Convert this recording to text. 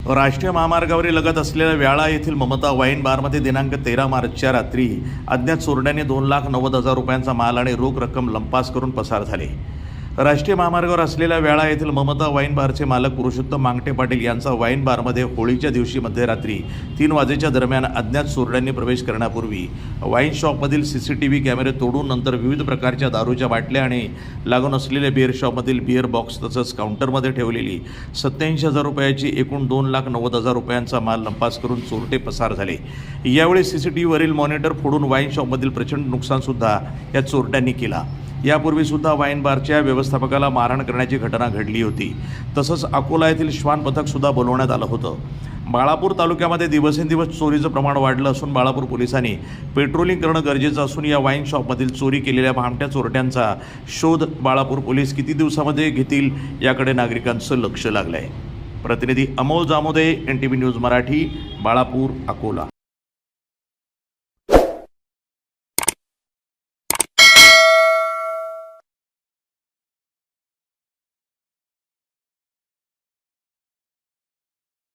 राष्ट्रीय महामार्गावरील लगत असलेल्या व्याळा येथील ममता वाईन बारमध्ये दिनांक 13 मार्चच्या रात्री अज्ञात चोरट्यांनी 2,90,000 रुपयांचा माल आणि रोख रक्कम लंपास करून पसार झाले. राष्ट्रीय महामार्गावर असलेल्या व्याळा येथील ममता वाईन बारचे मालक पुरुषोत्तम मांगटे पाटील यांचा वाईन बारमध्ये होळीच्या दिवशी मध्यरात्री 3 वाजेच्या दरम्यान अज्ञात चोरट्यांनी प्रवेश करण्यापूर्वी वाईन शॉपमधील CCTV कॅमेरे तोडून नंतर विविध प्रकारच्या दारूच्या बाटल्या आणि लागून असलेल्या बिअर शॉपमधील बिअर बॉक्स तसंच काउंटरमध्ये ठेवलेली 87,000 रुपयाची एकूण 2,90,000 रुपयांचा माल लंपास करून चोरटे पसार झाले. यावेळी CCTVवरील मॉनिटर फोडून वाईन शॉपमधील प्रचंड नुकसानसुद्धा या चोरट्यांनी केला. यापूर्वी सुद्धा वाईन बारच्या व्यवस्थापकाला मारहाण करण्याची घटना घडली होती. तसंच अकोला येथील श्वान पथक सुद्धा बोलवण्यात आलं होतं. बाळापूर तालुक्यामध्ये दिवसेंदिवस चोरीचं प्रमाण वाढलं असून बाळापूर पोलिसांनी पेट्रोलिंग करणं गरजेचं असून या वाईन शॉपमधील चोरी केलेल्या भामट्या चोरट्यांचा शोध बाळापूर पोलीस किती दिवसामध्ये घेतील याकडे नागरिकांचं लक्ष लागलं आहे. प्रतिनिधी अमोल जामोदे, NTV न्यूज मराठी, बाळापूर, अकोला.